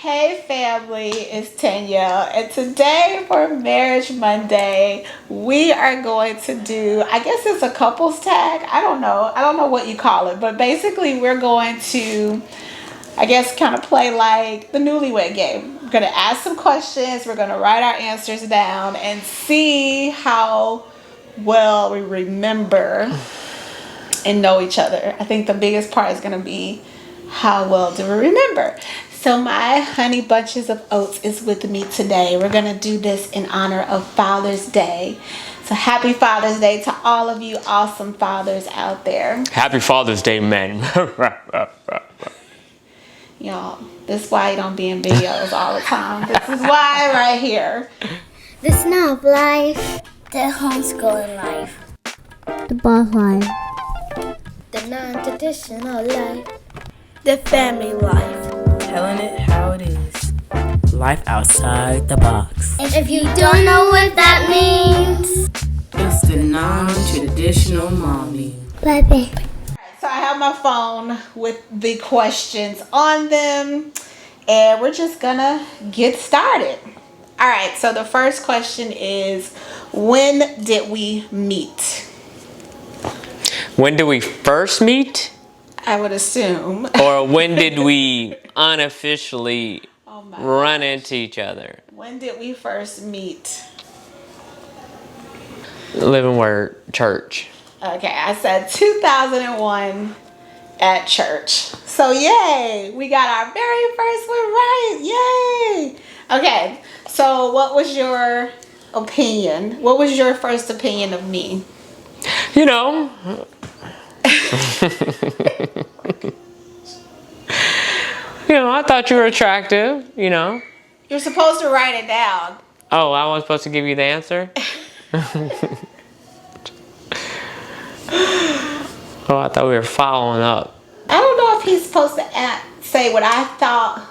Hey family, it's Danielle, and today for Marriage Monday, we are going to do, I guess it's a couples tag. I don't know what you call it, but basically we're going to, I guess, kind of play like the newlywed game. We're going to ask some questions, we're going to write our answers down and see how well we remember and know each other. I think the biggest part is going to be how well do we remember. So my honey bunches of oats is with me today. We're going to do this in honor of Father's Day. So happy Father's Day to all of you awesome fathers out there. Happy Father's Day, men. Y'all, this is why you don't be in videos all the time. This is why right here. The snob life. The homeschooling life. The boss life. The non-traditional life. The family life. Telling it how it is. Life outside the box. And if you don't know what that means, It's the non-traditional mommy. baby. So I have my phone with the questions on them, and we're just gonna get started. All right, so the first question is, when did we meet? When did we first meet? I would assume. Or when did we unofficially run into each other? When did we first meet? Living Word Church. Okay, I said 2001 at church. So yay, we got our very first one right. Yay. Okay, so what was your opinion? What was your first opinion of me? You know. I thought you were attractive, You're supposed to write it down. Oh, I was supposed to give you the answer? Oh, I thought we were following up. I don't know if he's supposed to say what I thought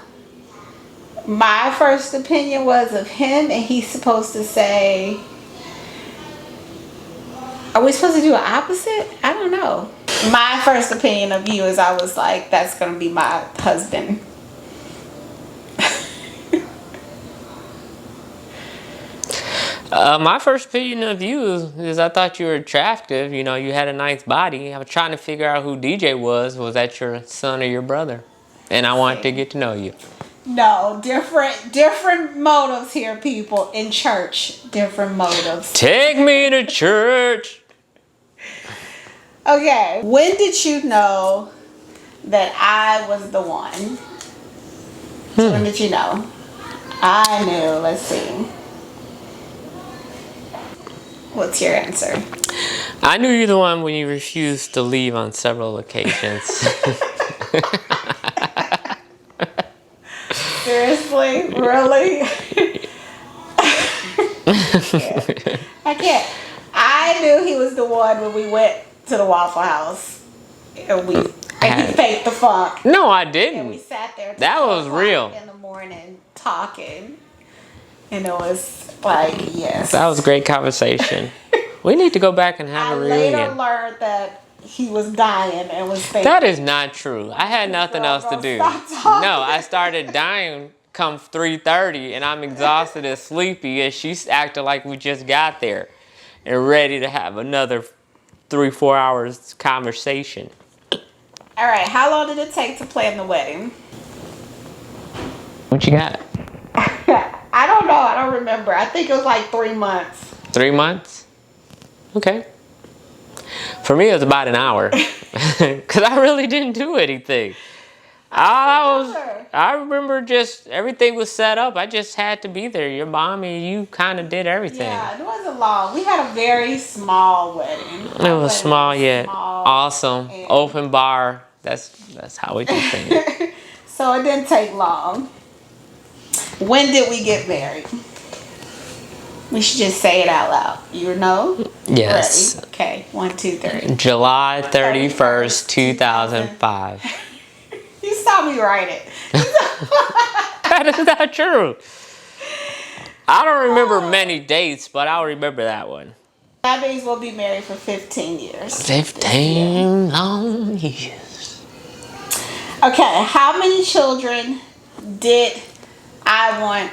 my first opinion was of him, and he's supposed to say, are we supposed to do an opposite? I don't know. My first opinion of you is I was like, that's going to be my husband. My first opinion of you is I thought you were attractive. You had a nice body. I was trying to figure out who DJ was. Was that your son or your brother? And I wanted to get to know you. No, different motives here, people. In church, different motives. Take me to church. Okay, when did you know that I was the one? So when did you know? I knew. Let's see. What's your answer? I knew you were the one when you refused to leave on several occasions. Seriously? Really? I can't. I knew he was the one when we went to the Waffle House. And he faked the funk. No, I And didn't. we sat there. That was real. In the morning talking. And it was like, yes. That was a great conversation. We need to go back and have a reunion. I later learned that he was dying and was faking. That is not true. I had nothing else to do. Stop talking. No, I started dying come 3:30 and I'm exhausted and sleepy and she's acting like we just got there and ready to have another 3-4 hours conversation. All right, how long did it take to plan the wedding? What you got? I don't know. I don't remember. I think it was like 3 months. 3 months? Okay. For me, it was about an hour. Because I really didn't do anything. I remember just everything was set up. I just had to be there. Your mom and you kind of did everything. Yeah, it wasn't long. We had a very small wedding. It was small yet awesome. Open bar. That's how we do things. So it didn't take long. When did we get married? We should just say it out loud. You know? Yes. Ready? Okay, 1, 2, 3. July 31st, 2005. You saw me write it. That is not true. I don't remember many dates, but I'll remember that one. That means we'll be married for 15 years. 15 long years. Okay, how many children did I want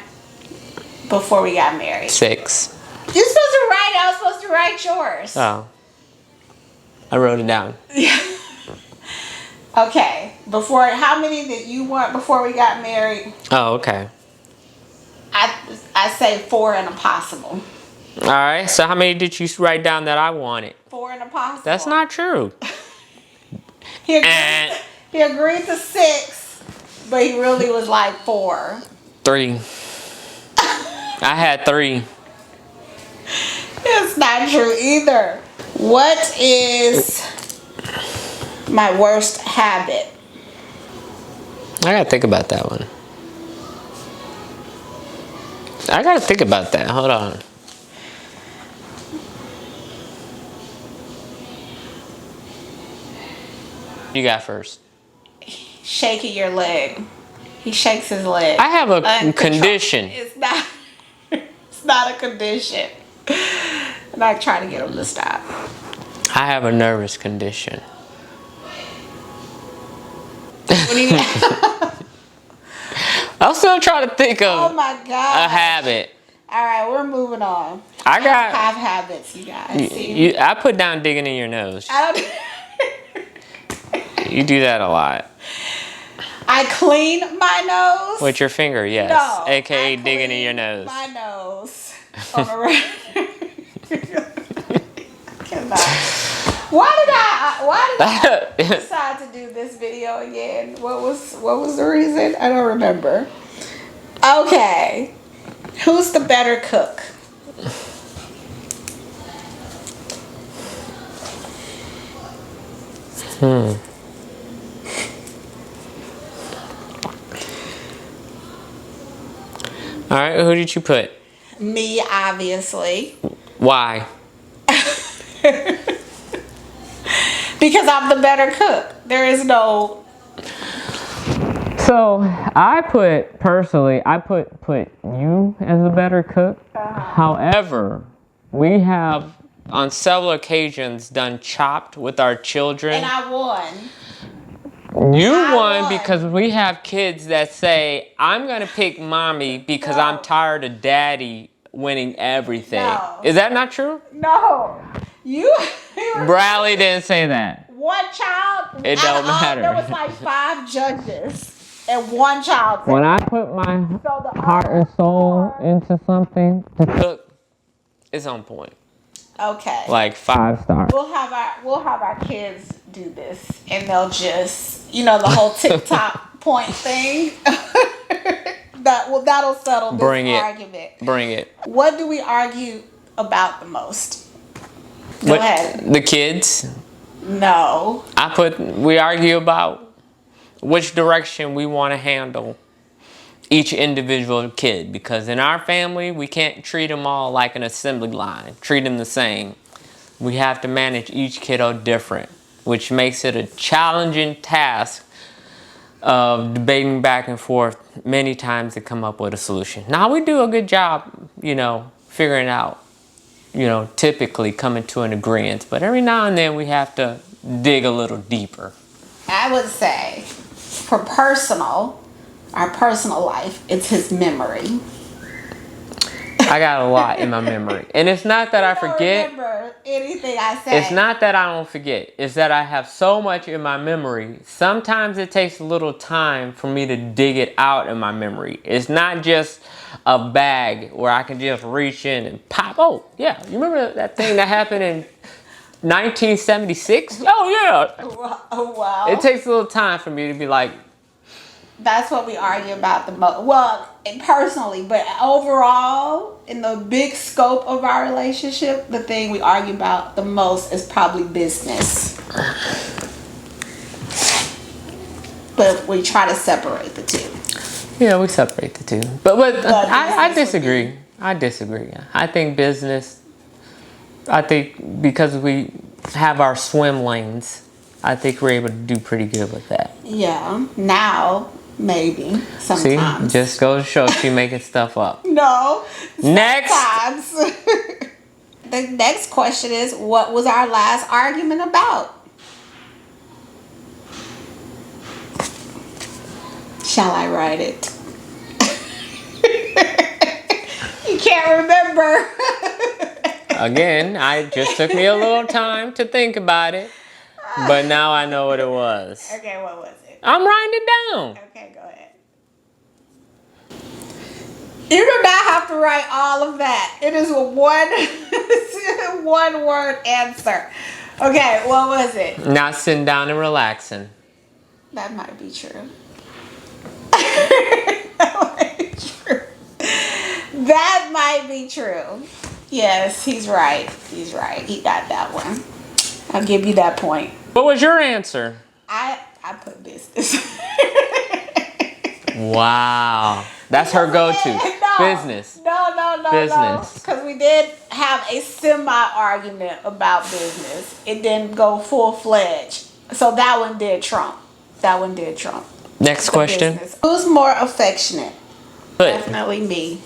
before we got married. 6. You're supposed to write. I was supposed to write yours. Oh. I wrote it down. Okay. Before, how many did you want before we got married? Oh, okay. I say 4 and a possible. All right. So how many did you write down that I wanted? 4 and a possible. That's not true. He agreed to 6, but he really was like 4. 3. I had 3. It's not true either. What is my worst habit? I gotta think about that one. I gotta think about that. Hold on. You got first. Shaking your leg. He shakes his leg. I have a Uncontrolled. condition. It's not. It's not a condition. And I try to get him to stop. I have a nervous condition. What do you? I'm still trying to think of Oh my god. a habit. All right, we're moving on. I got. Have habits, you guys. See? I put down digging in your nose. I don't. You do that a lot. I clean my nose. With your finger, yes. No, AKA I digging in clean your nose. My nose. On a cannot. Why did I decide to do this video again? What was the reason? I don't remember. Okay. Who's the better cook? All right, who did you put? Me, obviously. Why? Because I'm the better cook. There is no. So I put you as a better cook. However, we have on several occasions done Chopped with our children. And I won. You I won won. because we have kids that say, I'm going to pick mommy because No. I'm tired of daddy winning everything. No. Is that not true? No. You Bradley didn't say that. one child. It out don't of all- matter. There was like 5 judges and one child. When I put my So the heart and other soul 4 into something to cook, it's on point. Okay. Like 5 stars. We'll have our kids do this, and they'll just the whole TikTok point thing. That'll settle this argument. Bring it. What do we argue about the most? Go ahead. The kids. No. We argue about which direction we want to handle each individual kid, because in our family we can't treat them all like an assembly line, treat them the same. We have to manage each kiddo different, which makes it a challenging task of debating back and forth many times to come up with a solution. Now we do a good job, figuring out, typically coming to an agreement, but every now and then we have to dig a little deeper. I would say for our personal life, it's his memory. I got a lot in my memory. And it's not that I forget. Don't remember anything I say. It's not that I don't forget. It's that I have so much in my memory. Sometimes it takes a little time for me to dig it out in my memory. It's not just a bag where I can just reach in and pop. Oh, yeah. You remember that thing that happened in 1976? Oh, yeah. Oh, wow. It takes a little time for me to be like, that's what we argue about the most. Well, personally, but overall, in the big scope of our relationship, the thing we argue about the most is probably business. But we try to separate the two. yeah, we separate the two. But I business disagree. I disagree. I think because we have our swim lanes, I think we're able to do pretty good with that. Yeah. Now, maybe. Sometimes. See, just goes to show she making stuff up. No. Next. Sometimes. The next question is, what was our last argument about? Shall I write it? remember. Again, it just took me a little time to think about it, but now I know what it was. Okay, what was it? I'm writing it down. Okay, go ahead. You do not have to write all of that. It is a one word answer. Okay, what was it? Not sitting down and relaxing. That might be true. That might be true. That might be true. Yes, he's right. He's right. He got that one. I'll give you that point. What was your answer? I put business. Wow. That's her go-to. No, Business. No. Business. Because we did have a semi-argument about business. It didn't go full-fledged. So that one did trump. Next The question. business. Who's more affectionate? Put. Definitely me.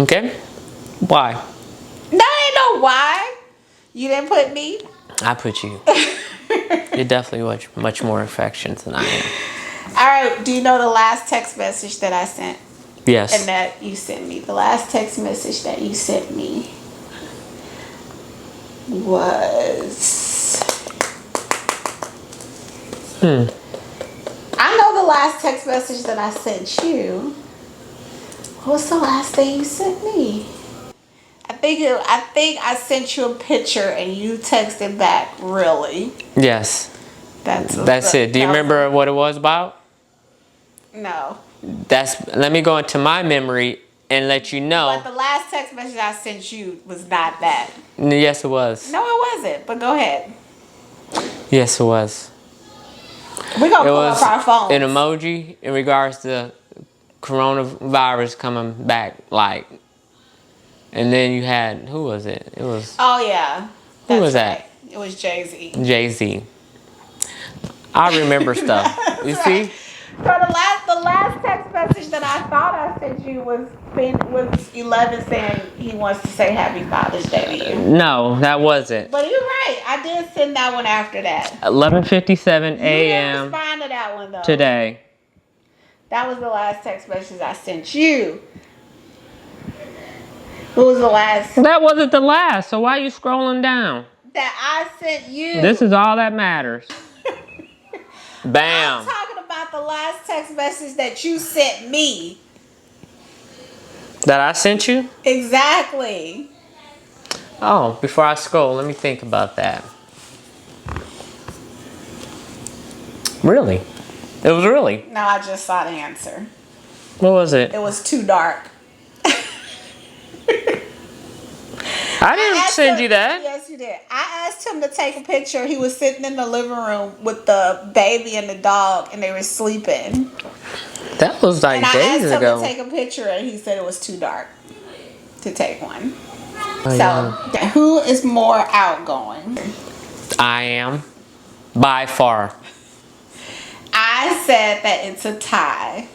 Okay. Why? That ain't no why. You didn't put me? I put you. You're definitely much more affectionate than I am. All right. Do you know the last text message that I sent? Yes. And that you sent me? The last text message that you sent me was... I know the last text message that I sent you. What's the last thing you sent me? I think I sent you a picture and you texted back, really. Yes. That's it. Do you remember what it was about? No. Let me go into my memory and let you know. But the last text message I sent you was not that. Yes, it was. No, it wasn't. But go ahead. Yes, it was. We're going to It pull was up our phones. an emoji in regards to coronavirus coming back, like. And then you had, who was it? It was... Oh, yeah. Who was right. that? It was Jay-Z. Jay-Z. I remember stuff. You see? So the last text message that I thought I sent you was 11 saying he wants to say Happy Father's Day to you. No, that wasn't. But you're right. I did send that one after that. 11:57 You didn't a.m. respond to that one though. today. That was the last text message I sent you. What was the last That wasn't the last, so why are you scrolling down? that I sent you? This is all that matters. Bam. I'm talking about the last text message that you sent me. That I sent you? Exactly. Oh, before I scroll, let me think about that. Really? It was really? No, I just saw the answer. What was it? It was too dark. I didn't send you that. Yes, you did. I asked him to take a picture. He was sitting in the living room with the baby and the dog, and they were sleeping. That was like And I days asked him ago. to take a picture, and he said it was too dark to take one. Oh, So, who is more outgoing? I am. By far. I said that it's a tie.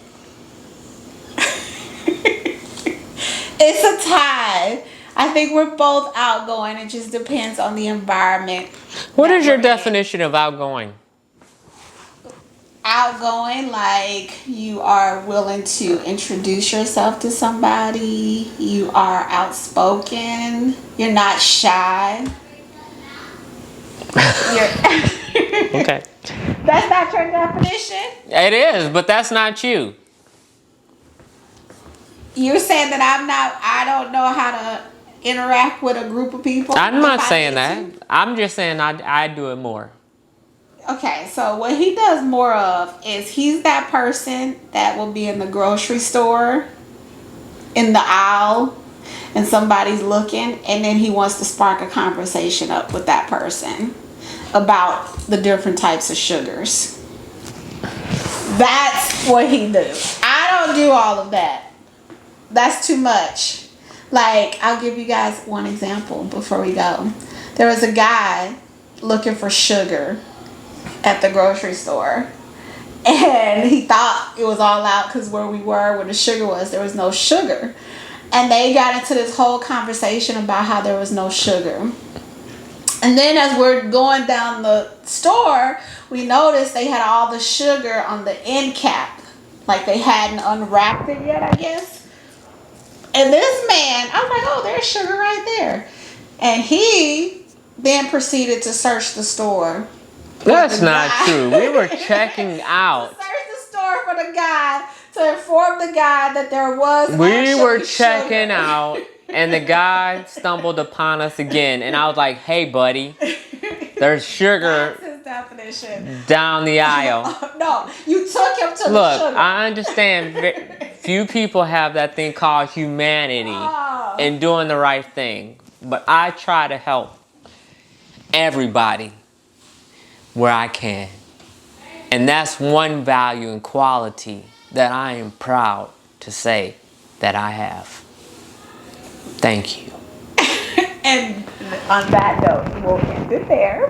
It's a tie. I think we're both outgoing. It just depends on the environment. What is your that we're in. definition of outgoing? Outgoing, like you are willing to introduce yourself to somebody. You are outspoken. You're not shy. Okay. That's not your definition? It is, but that's not you. You're saying that I don't know how to interact with a group of people? I'm not if I saying need that. to? I'm just saying I do it more. Okay, so what he does more of is he's that person that will be in the grocery store, in the aisle, and somebody's looking, and then he wants to spark a conversation up with that person about the different types of sugars. That's what he does. I don't do all of that. That's too much. Like, I'll give you guys one example before we go. There was a guy looking for sugar at the grocery store, and he thought it was all out because where we were, where the sugar was, there was no sugar. And they got into this whole conversation about how there was no sugar. And then as we're going down the store, we noticed they had all the sugar on the end cap. Like they hadn't unwrapped it yet, I guess. And this man, I was like, oh, there's sugar right there. And he then proceeded to search the store. That's not true. We were checking out. Search the store for the guy to inform the guy that there was. We were sugar. checking out, and the guy stumbled upon us again. And I was like, hey, buddy, there's sugar. That's his definition. Down the aisle. No, you took him to the Look, sugar. I understand few people have that thing called humanity and doing the right thing. But I try to help everybody where I can. And that's one value and quality that I am proud to say that I have. Thank you. And on that note, we'll end it there.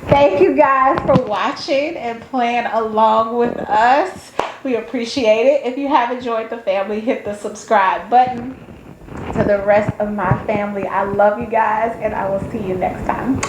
Thank you guys for watching and playing along with us. We appreciate it. If you have enjoyed the family, hit the subscribe button. To the rest of my family, I love you guys, and I will see you next time.